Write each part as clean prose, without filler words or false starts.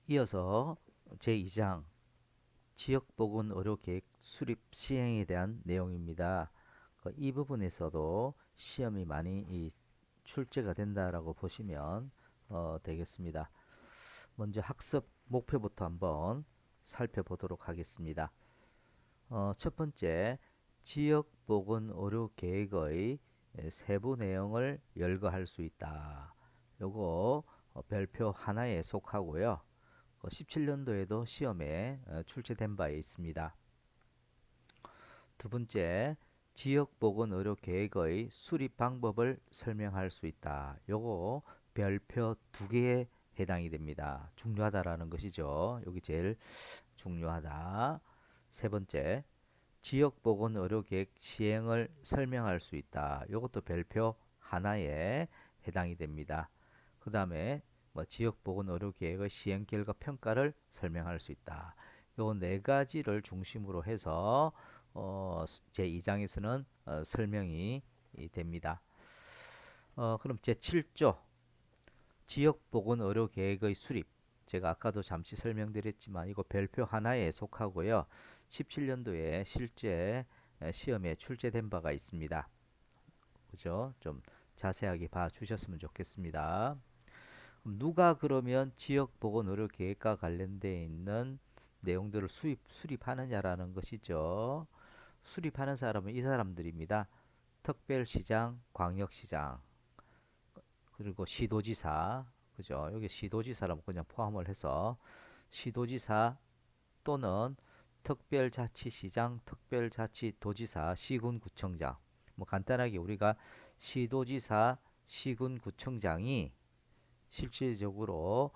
이어서 제2장 지역보건의료계획 수립 시행에 대한 내용입니다. 이 부분에서도 시험이 많이 출제가 된다라고 보시면 되겠습니다. 먼저 학습 목표부터 한번 살펴보도록 하겠습니다. 첫 번째, 지역보건의료계획의 세부 내용을 열거할 수 있다. 요거 별표 하나에 속하고요. 17년도에도 시험에 출제된 바 있습니다. 두 번째, 지역보건의료계획의 수립 방법을 설명할 수 있다. 요거 별표 두 개에 해당이 됩니다. 중요하다라는 것이죠. 여기 제일 중요하다. 세 번째, 지역보건의료계획 시행을 설명할 수 있다. 요것도 별표 하나에 해당이 됩니다. 그 다음에 지역보건의료계획의 시행 결과 평가를 설명할 수 있다. 요 네 가지를 중심으로 해서 제2장에서는 설명이 됩니다. 그럼 제7조 지역보건의료계획의 수립. 제가 아까도 잠시 설명드렸지만 이거 별표 하나에 속하고요. 17년도에 실제 시험에 출제된 바가 있습니다. 그죠? 좀 자세하게 봐 주셨으면 좋겠습니다. 그럼 누가 그러면 지역보건의료계획과 관련되어 있는 내용들을 수립하느냐라는 것이죠. 수립하는 사람은 이 사람들입니다. 특별시장, 광역시장, 그리고 시도지사, 그죠? 여기 시도지사라고 그냥 포함을 해서 시도지사 또는 특별자치시장, 특별자치도지사, 시군구청장. 뭐 간단하게 우리가 시도지사, 시군구청장이 실질적으로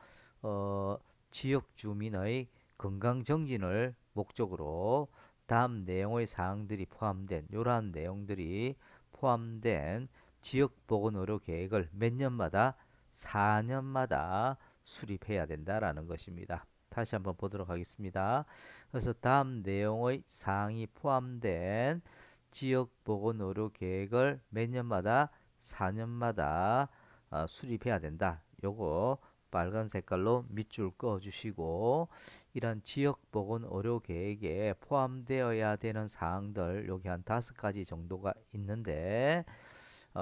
지역 주민의 건강 정진을 목적으로 다음 내용의 사항들이 포함된 이러한 내용들이 포함된 지역보건의료계획을 몇 년마다 4년마다 수립해야 된다라는 것입니다. 다시 한번 보도록 하겠습니다. 그래서 다음 내용의 사항이 포함된 지역보건의료계획을 몇 년마다 4년마다 수립해야 된다. 요거 빨간 색깔로 밑줄 그어 주시고 이런 지역보건의료계획에 포함되어야 되는 사항들 여기 한 5가지 정도가 있는데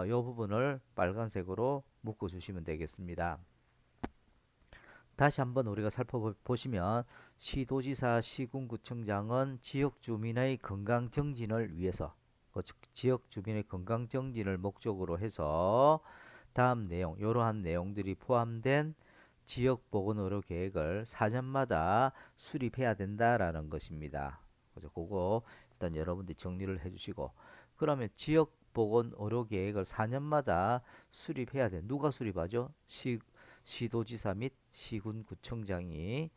요 부분을 빨간색으로 묶어 주시면 되겠습니다. 다시 한번 우리가 살펴보시면 시도지사, 시군구청장은 지역 주민의 건강 정진을 위해서 지역 주민의 건강 정진을 목적으로 해서 다음 내용, 이러한 내용들이 포함된 지역보건의료계획을 4년마다 수립해야 된다라는 것입니다. 그죠? 그거 일단 여러분들이 정리를 해주시고 그러면 지역보건의료계획을 4년마다 수립해야 돼. 누가 수립하죠? 시도지사 및 시군구청장이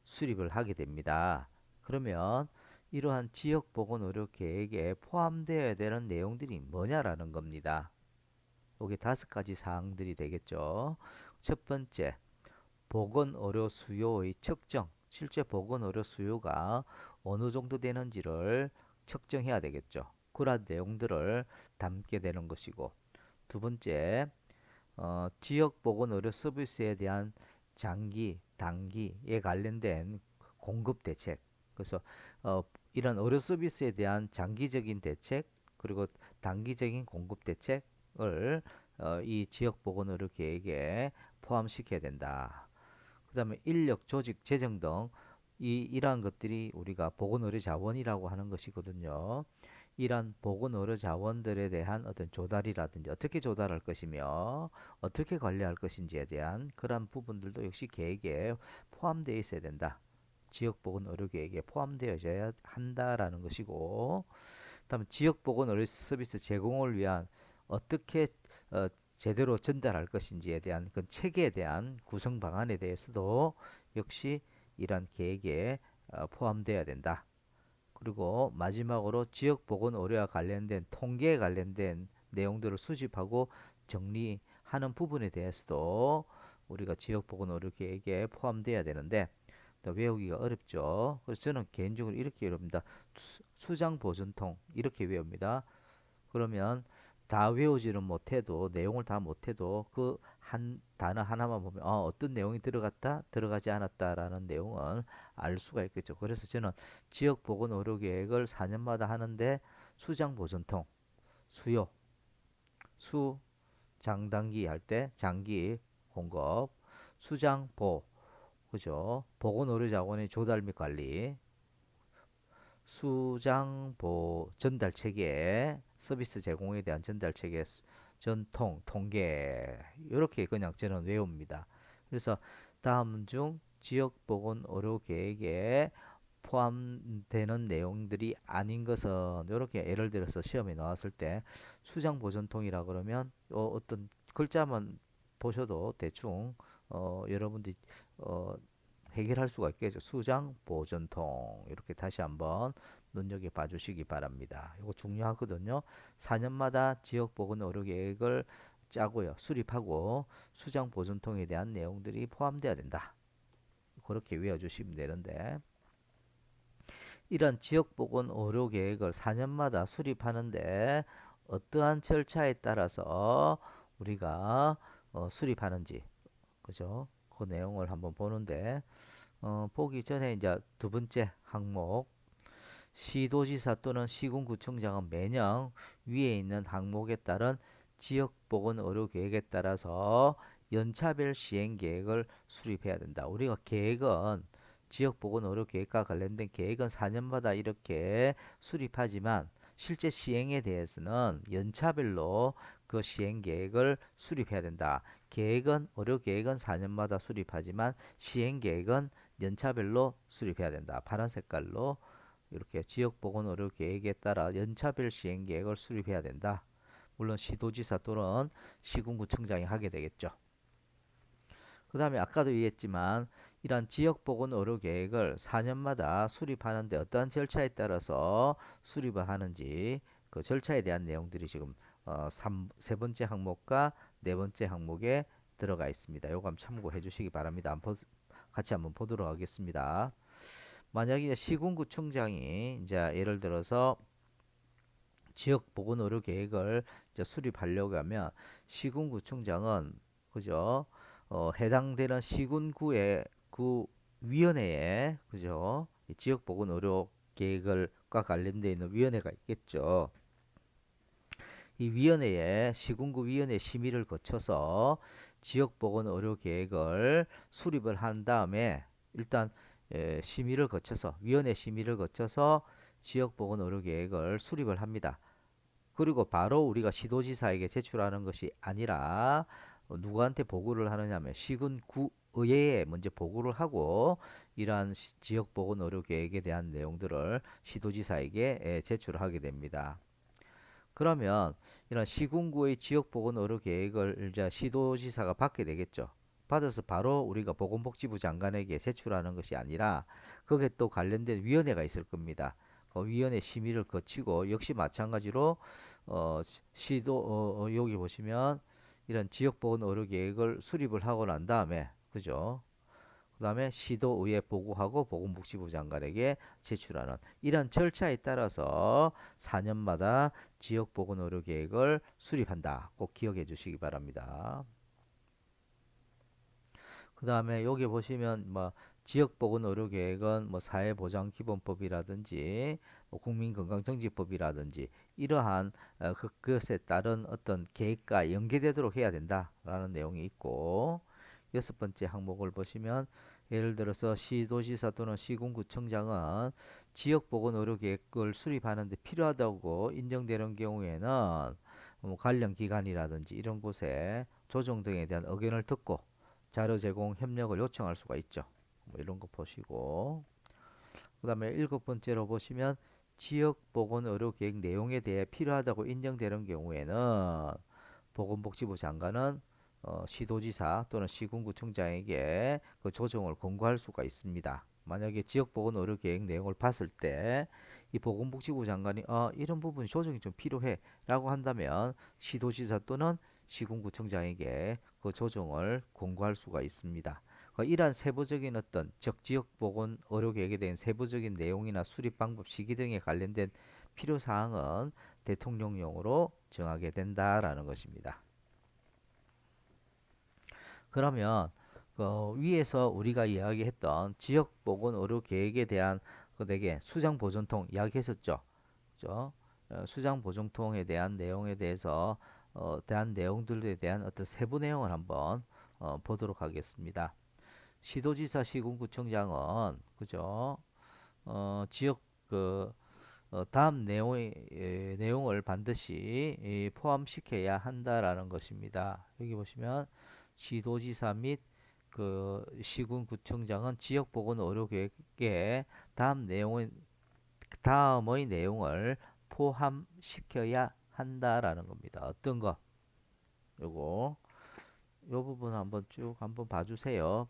수립을 하게 됩니다. 그러면 이러한 지역보건의료계획에 포함되어야 되는 내용들이 뭐냐라는 겁니다. 여기 5가지 사항들이 되겠죠. 첫 번째, 보건의료 수요의 측정. 실제 보건의료 수요가 어느 정도 되는지를 측정해야 되겠죠. 그러한 내용들을 담게 되는 것이고, 두 번째, 지역 보건의료 서비스에 대한 장기, 단기에 관련된 공급 대책. 그래서 어, 이런 의료 서비스에 대한 장기적인 대책 그리고 단기적인 공급 대책을 이 지역 보건의료 계획에 포함시켜야 된다. 그다음에 인력, 조직, 재정 등 이러한 것들이 우리가 보건의료 자원이라고 하는 것이거든요. 이러한 보건의료 자원들에 대한 어떤 조달이라든지 어떻게 조달할 것이며 어떻게 관리할 것인지에 대한 그런 부분들도 역시 계획에 포함되어 있어야 된다. 지역보건의료계획에 포함되어져야 한다라는 것이고, 그다음에 지역보건의료 서비스 제공을 위한 어떻게 제대로 전달할 것인지에 대한 그 체계에 대한 구성 방안에 대해서도 역시 이러한 계획에 포함되어야 된다. 그리고 마지막으로 지역보건의료와 관련된 통계에 관련된 내용들을 수집하고 정리하는 부분에 대해서도 우리가 지역보건의료 계획에 포함되어야 되는데 또 외우기가 어렵죠. 그래서 저는 개인적으로 이렇게 외웁니다. 수장보전통 이렇게 외웁니다. 그러면 다 외우지는 못해도 내용을 다 못해도 그 한 단어 하나만 보면 어떤 내용이 들어갔다 들어가지 않았다라는 내용을 알 수가 있겠죠. 그래서 저는 지역 보건 의료 계획을 4년마다 하는데 수장 보존통, 수요, 수 장단기 할 때 장기 공급, 수장 보 그죠? 보건의료자원의 조달 및 관리, 수장보 전달 체계, 서비스 제공에 대한 전달 체계, 전통, 통계 이렇게 그냥 저는 외웁니다. 그래서 다음 중 지역보건 의료 계획에 포함되는 내용들이 아닌 것은 이렇게 예를 들어서 시험에 나왔을 때 수장 보존통이라 그러면 어떤 글자만 보셔도 대충 여러분들이 어, 해결할 수가 있겠죠. 수장 보존통 이렇게 다시 한번 눈여겨봐 주시기 바랍니다. 이거 중요하거든요. 4년마다 지역보건 의료계획을 짜고요. 수립하고 수장 보존통에 대한 내용들이 포함되어야 된다. 그렇게 외워주시면 되는데 이런 지역보건 의료계획을 4년마다 수립하는데 어떠한 절차에 따라서 우리가 수립하는지 그죠? 그 내용을 한번 보는데 보기 전에 이제 두 번째 항목 시도지사 또는 시군구청장은 매년 위에 있는 항목에 따른 지역보건의료계획에 따라서 연차별 시행계획을 수립해야 된다. 우리가 계획은 지역보건의료계획과 관련된 계획은 4년마다 이렇게 수립하지만 실제 시행에 대해서는 연차별로 그 시행계획을 수립해야 된다. 의료계획은 4년마다 수립하지만 시행계획은 연차별로 수립해야 된다. 파란 색깔로 이렇게 지역보건의료계획에 따라 연차별 시행계획을 수립해야 된다. 물론 시도지사 또는 시군구청장이 하게 되겠죠. 그 다음에 아까도 얘기했지만 이러한 지역보건의료계획을 4년마다 수립하는데 어떠한 절차에 따라서 수립을 하는지 그 절차에 대한 내용들이 지금 세 번째 항목과 네 번째 항목에 들어가 있습니다. 요거 한번 참고해 주시기 바랍니다. 같이 한번 보도록 하겠습니다. 만약에 시군구청장이 이제 예를 들어서 지역보건의료계획을 이제 수립하려고 하면 시군구청장은 그죠? 해당되는 시군구의 구 위원회에 그죠? 이 지역보건의료계획과 관련되어 있는 위원회가 있겠죠. 이 위원회에 시군구 위원회 심의를 거쳐서 지역보건의료계획을 수립을 한 다음에 일단 심의를 거쳐서 위원회 심의를 거쳐서 지역보건의료계획을 수립을 합니다. 그리고 바로 우리가 시도지사에게 제출하는 것이 아니라 누구한테 보고를 하느냐면 시군구의회에 먼저 보고를 하고 이러한 지역보건의료계획에 대한 내용들을 시도지사에게 제출을 하게 됩니다. 그러면 이런 시군구의 지역보건의료계획을 이제 시도지사가 받게 되겠죠. 받아서 바로 우리가 보건복지부 장관에게 제출하는 것이 아니라 거기에 또 관련된 위원회가 있을 겁니다. 그 위원회 심의를 거치고 역시 마찬가지로 시도 여기 보시면 이런 지역보건의료계획을 수립을 하고 난 다음에 그죠? 그 다음에 시도의회 보고하고 보건복지부 장관에게 제출하는 이런 절차에 따라서 4년마다 지역보건의료계획을 수립한다. 꼭 기억해 주시기 바랍니다. 그 다음에 여기 보시면 뭐 지역보건의료계획은 뭐 사회보장기본법이라든지 뭐 국민건강정지법이라든지 이러한 그것에 따른 어떤 계획과 연계되도록 해야 된다라는 내용이 있고 여섯 번째 항목을 보시면 예를 들어서 시도지사 또는 시군구청장은 지역보건의료계획을 수립하는 데 필요하다고 인정되는 경우에는 뭐 관련 기관이라든지 이런 곳에 조정 등에 대한 의견을 듣고 자료 제공 협력을 요청할 수가 있죠. 뭐 이런 거 보시고 그 다음에 일곱 번째로 보시면 지역보건의료계획 내용에 대해 필요하다고 인정되는 경우에는 보건복지부 장관은 시도지사 또는 시군구청장에게 그 조정을 권고할 수가 있습니다. 만약에 지역보건의료계획 내용을 봤을 때 이 보건복지부 장관이 이런 부분이 조정이 좀 필요해 라고 한다면 시도지사 또는 시군구청장에게 그 조정을 권고할 수가 있습니다. 이러한 세부적인 어떤 지역보건 의료계획에 대한 세부적인 내용이나 수립 방법, 시기 등에 관련된 필요 사항은 대통령령으로 정하게 된다라는 것입니다. 그러면 위에서 우리가 이야기했던 지역보건의료계획에 대한 그 되게 수장보존통 이야기했었죠. 그죠? 수장보존통에 대한 내용에 대해서 대한 내용들에 대한 어떤 세부 내용을 한번 보도록 하겠습니다. 시도지사 시군구청장은 그죠? 지역 그 다음 내용을 반드시 포함시켜야 한다라는 것입니다. 여기 보시면 시도지사 및 그 시군구청장은 지역보건의료계획에 다음의 내용을 포함시켜야 한다라는 겁니다. 어떤 거? 요거 요 부분 한번 봐주세요.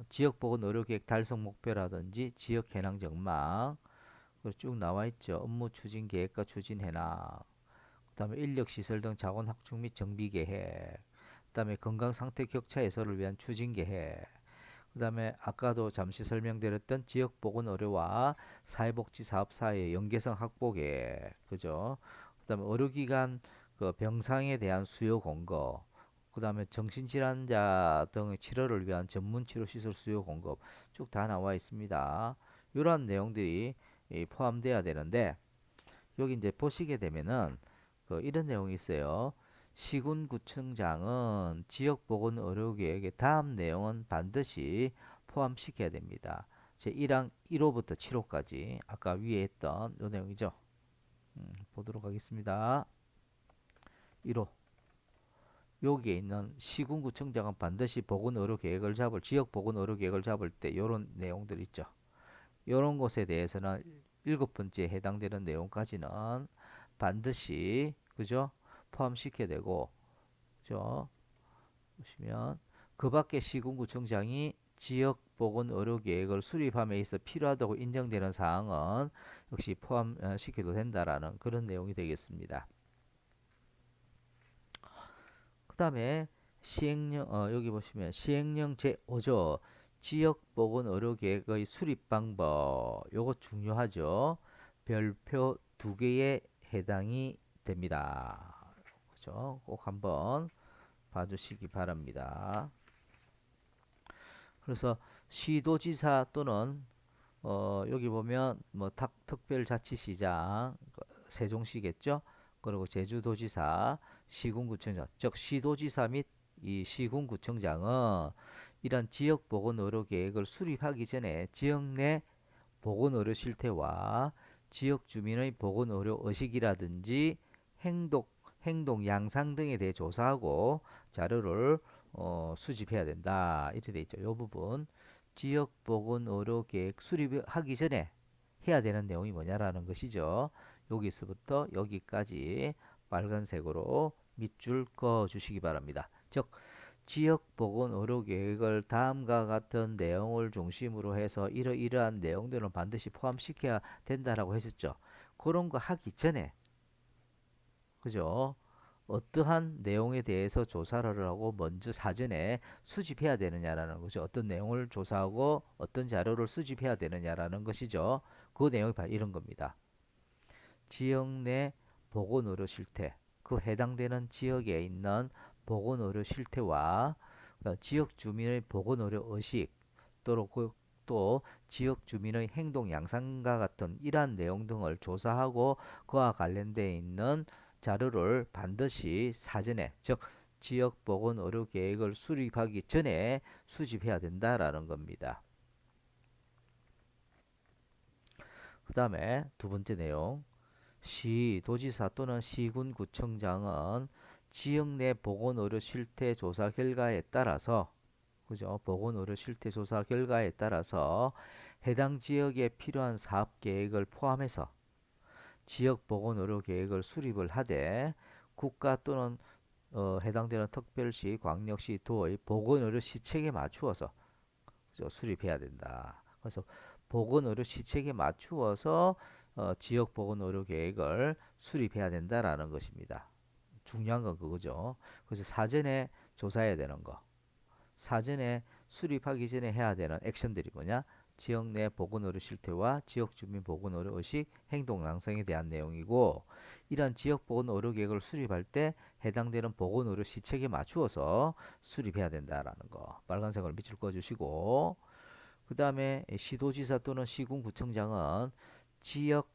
지역보건의료계획 달성 목표라든지 지역 해당 전망 쭉 나와 있죠. 업무 추진 계획과 추진 해나, 그다음에 인력 시설 등 자원 확충 및 정비 계획, 그다음에 건강 상태 격차 해소를 위한 추진 계획, 그다음에 아까도 잠시 설명드렸던 지역 보건 의료와 사회복지 사업 사이의 연계성 확보 계획, 그죠? 그다음에 의료기관 그 병상에 대한 수요 공급, 그다음에 정신질환자 등의 치료를 위한 전문 치료 시설 수요 공급 쭉 다 나와 있습니다. 이러한 내용들이 포함돼야 되는데 여기 이제 보시게 되면은 이런 내용이 있어요. 시군구청장은 지역보건의료계획의 다음 내용은 반드시 포함시켜야 됩니다. 제 1항 1호부터 7호까지 아까 위에 했던 이 내용이죠. 보도록 하겠습니다. 1호 여기에 있는 시군구청장은 반드시 지역보건의료계획을 잡을 때 이런 내용들 있죠. 이런 것에 대해서는 7번째 해당되는 내용까지는 반드시 그죠? 포함시켜야 되고 그죠? 보시면 그 밖에 시군구청장이 지역보건의료계획을 수립함에 있어 필요하다고 인정되는 사항은 역시 포함시켜도 된다라는 그런 내용이 되겠습니다. 그 다음에 시행령 여기 보시면 시행령 제5조 지역보건의료계획의 수립 방법 요거 중요하죠. 별표 2개에 해당이 됩니다. 그죠? 꼭 한번 봐주시기 바랍니다. 그래서 시도지사 또는 여기 보면 뭐 특별자치시장 세종시겠죠? 그리고 제주도지사, 시군구청장, 즉 시도지사 및 이 시군구청장은 이런 지역보건의료계획을 수립하기 전에 지역 내 보건의료 실태와 지역 주민의 보건의료 의식이라든지 행동 양상 등에 대해 조사하고 자료를 수집해야 된다. 이렇게 돼 있죠. 이 부분 지역보건의료계획 수립하기 전에 해야 되는 내용이 뭐냐라는 것이죠. 여기서부터 여기까지 빨간색으로 밑줄 그어 주시기 바랍니다. 즉 지역보건의료계획을 다음과 같은 내용을 중심으로 해서 이러이러한 내용들은 반드시 포함시켜야 된다라고 했었죠. 그런 거 하기 전에 그죠? 어떠한 내용에 대해서 조사를 하고 먼저 사전에 수집해야 되느냐라는 거죠. 어떤 내용을 조사하고 어떤 자료를 수집해야 되느냐라는 것이죠. 그 내용이 바로 이런 겁니다. 지역 내 보건의료 실태, 그 해당되는 지역에 있는 보건의료 실태와 지역 주민의 보건의료 의식, 또 지역 주민의 행동 양상과 같은 이러한 내용 등을 조사하고 그와 관련되어 있는 자료를 반드시 사전에, 즉 지역보건의료계획을 수립하기 전에 수집해야 된다라는 겁니다. 그 다음에 두 번째 내용, 시도지사 또는 시군구청장은 지역 내 보건의료 실태 조사 결과에 따라서 그죠? 보건의료 실태 조사 결과에 따라서 해당 지역에 필요한 사업 계획을 포함해서 지역 보건의료 계획을 수립을 하되 국가 또는 해당되는 특별시, 광역시, 도의 보건의료 시책에 맞추어서 그죠? 수립해야 된다. 그래서 보건의료 시책에 맞추어서 지역 보건의료 계획을 수립해야 된다라는 것입니다. 중요한 건 그거죠. 그래서 사전에 조사해야 되는 거, 사전에 수립하기 전에 해야 되는 액션들이 뭐냐? 지역 내 보건의료 실태와 지역주민 보건의료 의식, 행동 양상에 대한 내용이고 이러한 지역보건의료계획을 수립할 때 해당되는 보건의료 시책에 맞추어서 수립해야 된다라는 거. 빨간색으로 밑줄 그어주시고 그 다음에 시도지사 또는 시군구청장은 지역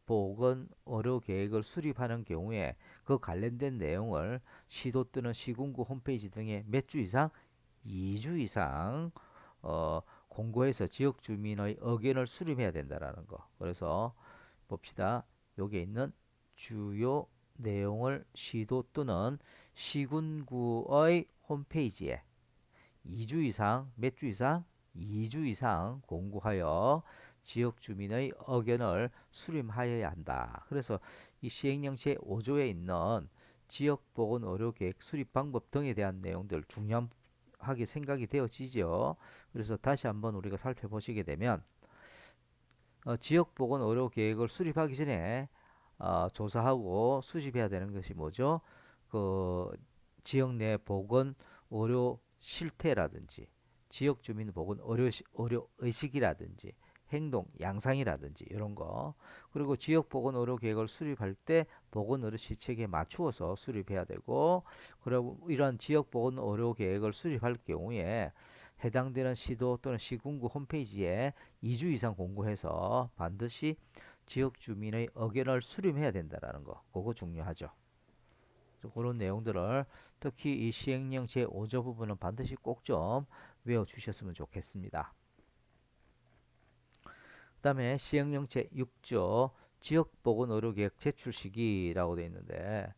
보건의료계획을 수립하는 경우에 그 관련된 내용을 시도 또는 시군구 홈페이지 등에 몇 주 이상 2주 이상 공고해서 지역 주민의 의견을 수렴해야 된다라는 거. 그래서 봅시다. 여기에 있는 주요 내용을 시도 또는 시군구의 홈페이지에 2주 이상, 몇 주 이상? 2주 이상 공고하여 지역 주민의 의견을 수렴하여야 한다. 그래서 이 시행령 제5조에 있는 지역보건의료계획 수립 방법 등에 대한 내용들 중요하게 생각이 되어지죠. 그래서 다시 한번 우리가 살펴보시게 되면 지역보건의료계획을 수립하기 전에 조사하고 수집해야 되는 것이 뭐죠? 그 지역 내 보건의료 실태라든지 지역 주민 보건 의료 의식이라든지 행동 양상이라든지 이런 거 그리고 지역 보건 의료 계획을 수립할 때 보건 의료 시책에 맞추어서 수립해야 되고 그리고 이러한 지역 보건 의료 계획을 수립할 경우에 해당되는 시도 또는 시군구 홈페이지에 2주 이상 공고해서 반드시 지역 주민의 의견을 수렴해야 된다라는 거 그거 중요하죠. 그런 내용들을 특히 이 시행령 제5조 부분은 반드시 꼭 좀 외워주셨으면 좋겠습니다. 그 다음에 시행령 제6조 지역보건의료계획 제출 시기라고 되어 있는데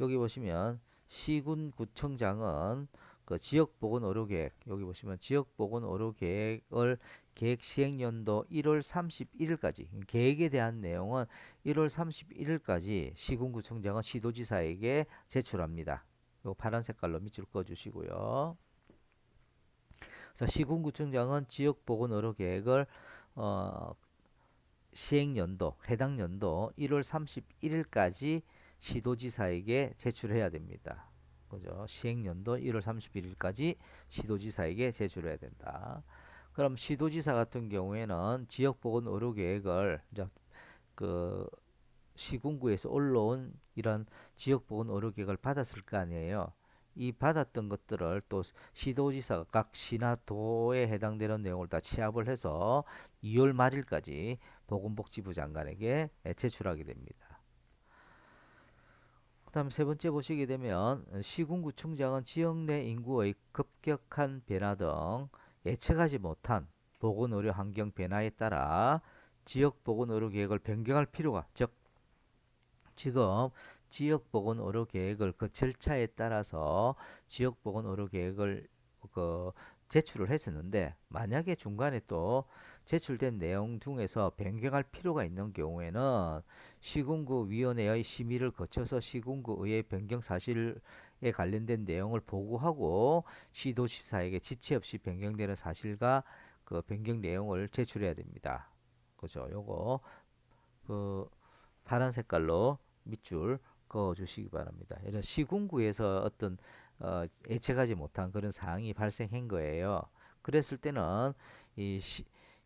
여기 보시면 시군구청장은 그 지역보건의료계획 여기 보시면 지역보건의료계획을 계획 시행연도 1월 31일까지 계획에 대한 내용은 1월 31일까지 시군구청장은 시도지사에게 제출합니다. 요 파란 색깔로 밑줄 그어주시고요. 그래서 시군구청장은 지역보건의료계획을 시행연도 해당 연도 1월 31일까지 시도지사에게 제출해야 됩니다. 그죠? 시행연도 1월 31일까지 시도지사에게 제출해야 된다. 그럼 시도지사 같은 경우에는 지역보건의료계획을 이제 그 시군구에서 올라온 이런 지역보건의료계획을 받았을 거 아니에요. 이 받았던 것들을 또 시도지사가 각 시나 도에 해당되는 내용을 다 취합을 해서 2월 말일까지 보건복지부 장관에게 제출하게 됩니다. 그 다음 세 번째 보시게 되면 시군구청장은 지역 내 인구의 급격한 변화 등 예측하지 못한 보건의료 환경 변화에 따라 지역보건의료계획을 변경할 필요가 즉 지금 지역보건의료계획을 그 절차에 따라서 지역보건의료계획을 그 제출을 했었는데 만약에 중간에 또 제출된 내용 중에서 변경할 필요가 있는 경우에는 시군구 위원회의 심의를 거쳐서 시군구 의회 변경 사실에 관련된 내용을 보고하고 시도지사에게 지체 없이 변경되는 사실과 그 변경 내용을 제출해야 됩니다. 그죠? 요거 그 파란 색깔로 밑줄 그어 주시기 바랍니다. 이런 시군구에서 어떤 예측하지 못한 그런 사항이 발생한 거예요. 그랬을 때는 이,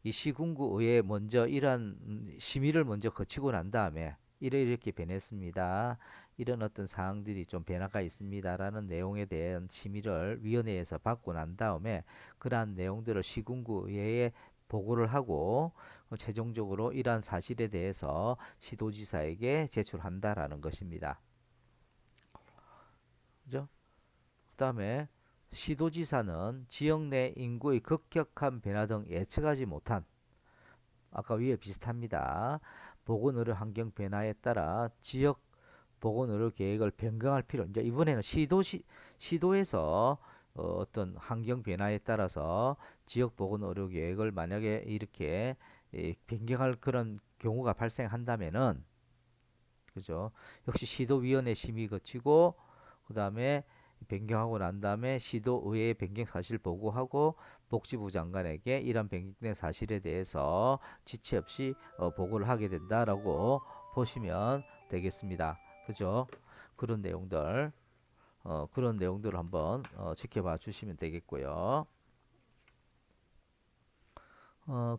이 시군구 의회 먼저 이러한 심의를 먼저 거치고 난 다음에 이렇게 변했습니다. 이런 어떤 사항들이 좀 변화가 있습니다라는 내용에 대한 심의를 위원회에서 받고 난 다음에 그러한 내용들을 시군구 의회에 보고를 하고 최종적으로 이러한 사실에 대해서 시도지사에게 제출한다라는 것입니다. 그죠? 그 다음에 시도지사는 지역 내 인구의 급격한 변화 등 예측하지 못한 아까 위에 비슷합니다. 보건의료 환경 변화에 따라 지역 보건의료 계획을 변경할 필요. 이제 이번에는 시도에서 어떤 환경 변화에 따라서 지역 보건의료 계획을 만약에 이렇게 변경할 그런 경우가 발생한다면은 그죠? 역시 시도위원회 심의 거치고 그 다음에 변경하고 난 다음에 시도의회 변경 사실 보고하고 복지부 장관에게 이런 변경된 사실에 대해서 지체 없이 보고를 하게 된다라고 보시면 되겠습니다. 그죠? 그런 내용들 그런 내용들을 한번 지켜봐 주시면 되겠고요.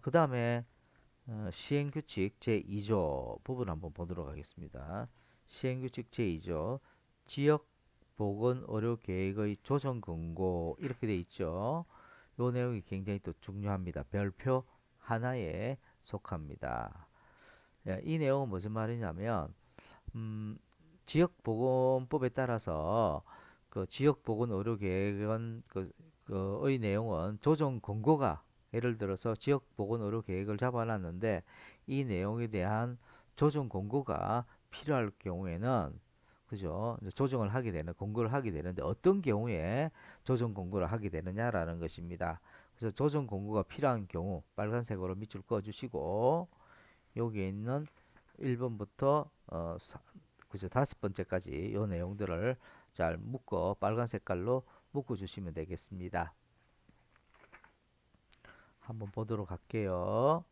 그 다음에 시행규칙 제2조 부분 한번 보도록 하겠습니다. 시행규칙 제2조 지역보건의료계획의 조정 권고 이렇게 돼 있죠. 요 내용이 굉장히 또 중요합니다. 별표 하나에 속합니다. 예, 이 내용은 무슨 말이냐면 음, 지역보건법에 따라서 그 지역보건의료계획은 그의 내용은 조정 권고가 예를 들어서 지역보건의료계획을 잡아놨는데 이 내용에 대한 조정 권고가 필요할 경우에는 그죠? 이제 조정을 하게 되는 권고를 하게 되는데 어떤 경우에 조정 권고를 하게 되느냐라는 것입니다. 그래서 조정 권고가 필요한 경우 빨간색으로 밑줄 그어 주시고 여기에 있는 1번부터 그죠? 5번째까지 요 내용들을 잘 묶어 빨간 색깔로 묶어 주시면 되겠습니다. 한번 보도록 할게요.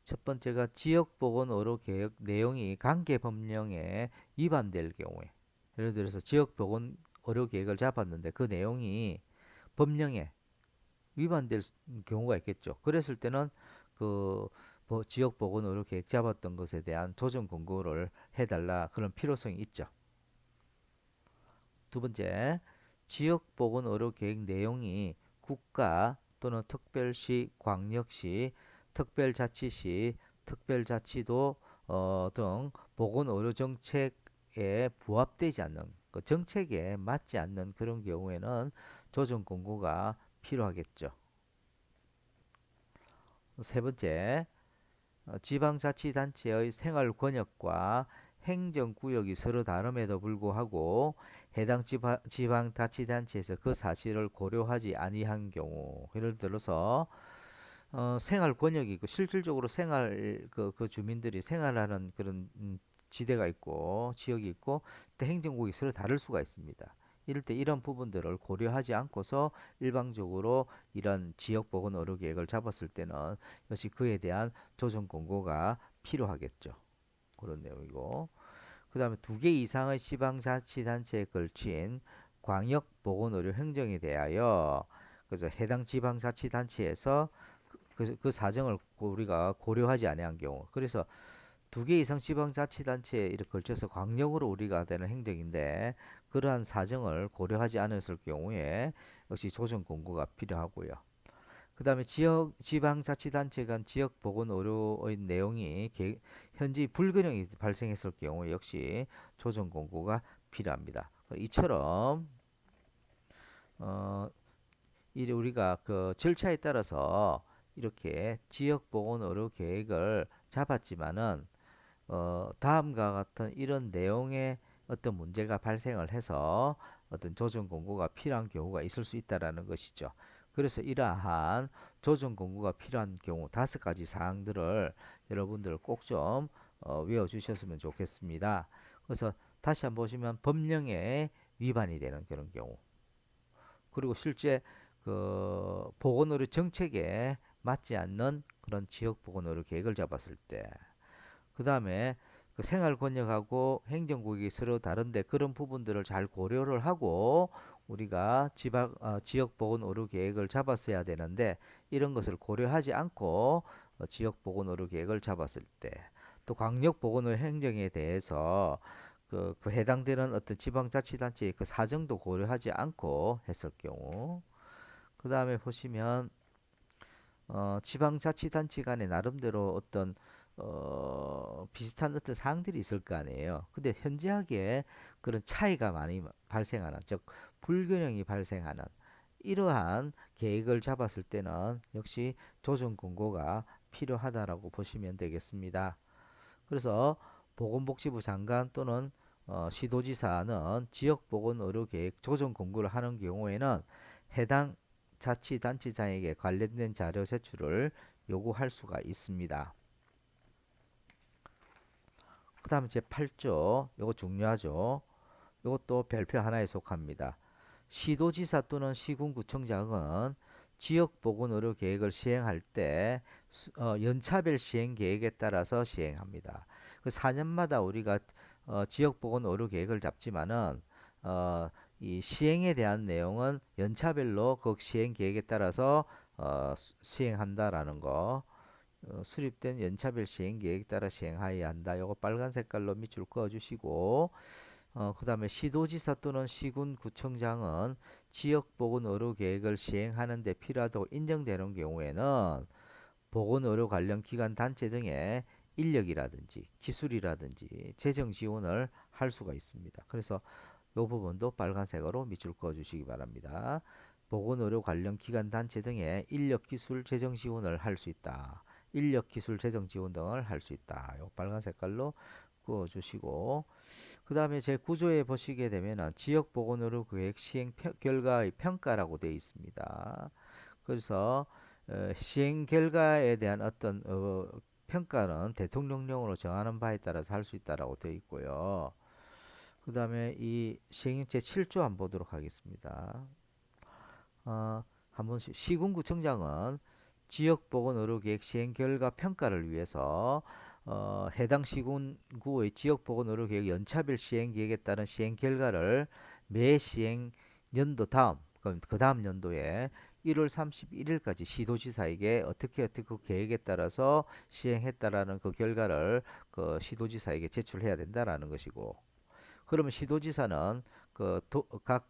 첫 번째가 지역보건의료계획 내용이 관계법령에 위반될 경우에 예를 들어서 지역보건의료계획을 잡았는데 그 내용이 법령에 위반될 경우가 있겠죠. 그랬을 때는 그 지역보건의료계획 잡았던 것에 대한 조정 권고를 해달라 그런 필요성이 있죠. 두 번째, 지역보건의료계획 내용이 국가 또는 특별시, 광역시, 특별자치시, 특별자치도 등 보건의료정책에 부합되지 않는 그 정책에 맞지 않는 그런 경우에는 조정 권고가 필요하겠죠. 세 번째, 지방자치단체의 생활 권역과 행정구역이 서로 다름에도 불구하고 해당 지방자치단체에서 그 사실을 고려하지 아니한 경우 예를 들어서 생활 권역이 있고 실질적으로 그 주민들이 생활하는 그런 지대가 있고 지역이 있고 또 행정구역이 서로 다를 수가 있습니다. 이럴 때 이런 부분들을 고려하지 않고서 일방적으로 이런 지역보건의료계획을 잡았을 때는 역시 그에 대한 조정 권고가 필요하겠죠. 그런 내용이고 그 다음에 2개 이상의 지방자치단체에 걸친 광역보건의료 행정에 대하여 그래서 해당 지방자치단체에서 그 사정을 우리가 고려하지 아니한 경우 그래서 2개 이상 지방자치단체에 이렇게 걸쳐서 광역으로 우리가 되는 행정인데 그러한 사정을 고려하지 않았을 경우에 역시 조정 권고가 필요하고요. 그 다음에 지방자치단체 간 지역보건의료의 내용이 현재 불균형이 발생했을 경우 역시 조정 권고가 필요합니다. 이처럼 어, 이 우리가 그 절차에 따라서 이렇게 지역보건의료 계획을 잡았지만은 다음과 같은 이런 내용의 어떤 문제가 발생을 해서 어떤 조정 권고가 필요한 경우가 있을 수 있다라는 것이죠. 그래서 이러한 조정 권고가 필요한 경우 5가지 사항들을 여러분들 꼭 좀 외워주셨으면 좋겠습니다. 그래서 다시 한번 보시면 법령에 위반이 되는 그런 경우 그리고 실제 그 보건의료 정책에 맞지 않는 그런 지역 보건의료 계획을 잡았을 때, 그 다음에 그 생활 권역하고 행정구역이 서로 다른데 그런 부분들을 잘 고려를 하고 우리가 지역 보건의료 계획을 잡았어야 되는데 이런 것을 고려하지 않고 지역 보건의료 계획을 잡았을 때, 또 광역 보건의료 행정에 대해서 그 해당되는 어떤 지방자치단체의 그 사정도 고려하지 않고 했을 경우 그 다음에 보시면 지방자치단체 간에 나름대로 어떤 비슷한 어떤 사항들이 있을 거 아니에요. 근데 현저하게 그런 차이가 많이 발생하는, 즉 불균형이 발생하는 이러한 계획을 잡았을 때는 역시 조정 권고가 필요하다라고 보시면 되겠습니다. 그래서 보건복지부 장관 또는 시도지사는 지역보건의료계획 조정 권고를 하는 경우에는 해당 자치단체장에게 관련된 자료 제출을 요구할 수가 있습니다. 그 다음에 제8조, 이거 중요하죠. 이것도 별표 하나에 속합니다. 시도지사 또는 시군구청장은 지역보건의료계획을 시행할 때 연차별 시행계획에 따라서 시행합니다. 그 4년마다 우리가 지역보건의료계획을 잡지만은 이 시행에 대한 내용은 연차별로 그 시행계획에 따라서 시행한다라는 거. 수립된 연차별 시행 계획에 따라 시행하여야 한다. 요거 빨간 색깔로 밑줄 그어 주시고 그다음에 시도지사 또는 시군구청장은 지역보건의료 계획을 시행하는 데 필요하다고 인정되는 경우에는 보건의료 관련 기관 단체 등의 인력이라든지 기술이라든지 재정 지원을 할 수가 있습니다. 그래서 이 부분도 빨간색으로 밑줄 그어 주시기 바랍니다. 보건의료 관련 기관 단체 등의 인력 기술 재정 지원을 할 수 있다. 인력 기술 재정 지원 등을 할 수 있다. 요 빨간 색깔로 그어 주시고 그 다음에 제 구조에 보시게 되면은 지역 보건의료 계획 시행 결과의 평가라고 되어 있습니다. 그래서 시행 결과에 대한 어떤 평가는 대통령령으로 정하는 바에 따라서 할 수 있다라고 되어 있고요. 그 다음에 이 시행 제 7조 한번 보도록 하겠습니다. 한번 시군구청장은 지역보건의료계획 시행 결과 평가를 위해서 해당 시군구의 지역보건의료계획 연차별 시행 계획에 따른 시행 결과를 매 시행 연도 다음 그럼 그 다음 연도에 1월 31일까지 시도지사에게 어떻게 그 계획에 따라서 시행했다라는 그 결과를 그 시도지사에게 제출해야 된다라는 것이고 그러면 시도지사는 각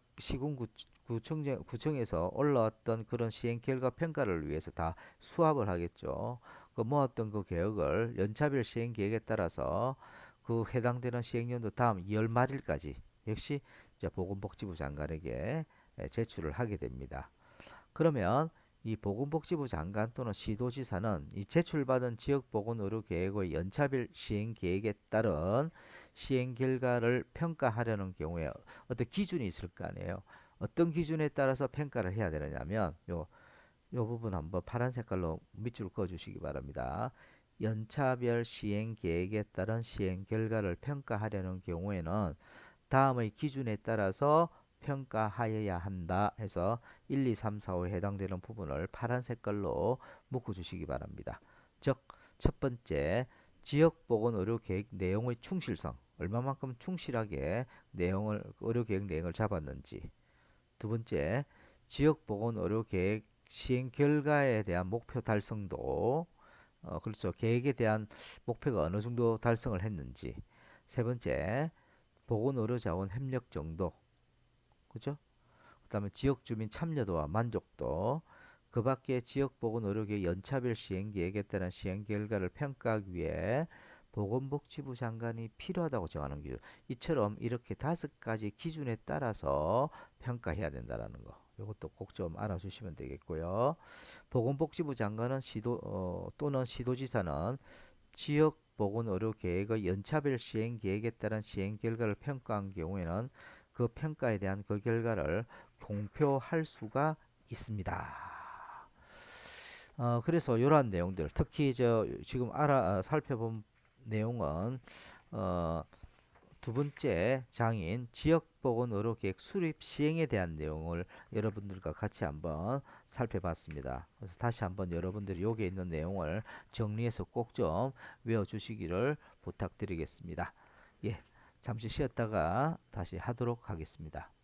구청에서 올라왔던 그런 시행 결과 평가를 위해서 다 수합을 하겠죠. 그 모았던 그 계획을 연차별 시행 계획에 따라서 그 해당되는 시행연도 다음 2월 말일까지 역시 이제 보건복지부 장관에게 제출을 하게 됩니다. 그러면 이 보건복지부 장관 또는 시도지사는 이 제출받은 지역보건의료계획의 연차별 시행 계획에 따른 시행 결과를 평가하려는 경우에 어떤 기준이 있을 거 아니에요. 어떤 기준에 따라서 평가를 해야 되느냐면 요 부분 한번 파란 색깔로 밑줄 그어 주시기 바랍니다. 연차별 시행 계획에 따른 시행 결과를 평가하려는 경우에는 다음의 기준에 따라서 평가하여야 한다 해서 1, 2, 3, 4, 5에 해당되는 부분을 파란 색깔로 묶어 주시기 바랍니다. 즉, 첫 번째, 지역보건의료계획 내용의 충실성, 얼마만큼 충실하게 의료계획 내용을 잡았는지. 두 번째, 지역보건의료계획 시행 결과에 대한 목표 달성도, 그렇죠. 계획에 대한 목표가 어느 정도 달성을 했는지. 세 번째, 보건의료자원 협력 정도, 그죠? 그다음에 지역 주민 참여도와 만족도, 그 밖에 지역보건의료계획 연차별 시행 계획에 따른 시행 결과를 평가하기 위해 보건복지부 장관이 필요하다고 정하는 기준. 이처럼 이렇게 5가지 기준에 따라서 평가해야 된다라는 거. 이것도 꼭 좀 알아주시면 되겠고요. 보건복지부 장관은 또는 시도지사는 지역 보건의료계획의 연차별 시행 계획에 따른 시행 결과를 평가한 경우에는 그 평가에 대한 그 결과를 공표할 수가 있습니다. 그래서 이러한 내용들, 특히 지금 살펴본 내용은 어, 두 번째 장인 지역보건의료계획 수립 시행에 대한 내용을 여러분들과 같이 한번 살펴봤습니다. 그래서 다시 한번 여러분들이 여기에 있는 내용을 정리해서 꼭 좀 외워주시기를 부탁드리겠습니다. 예, 잠시 쉬었다가 다시 하도록 하겠습니다.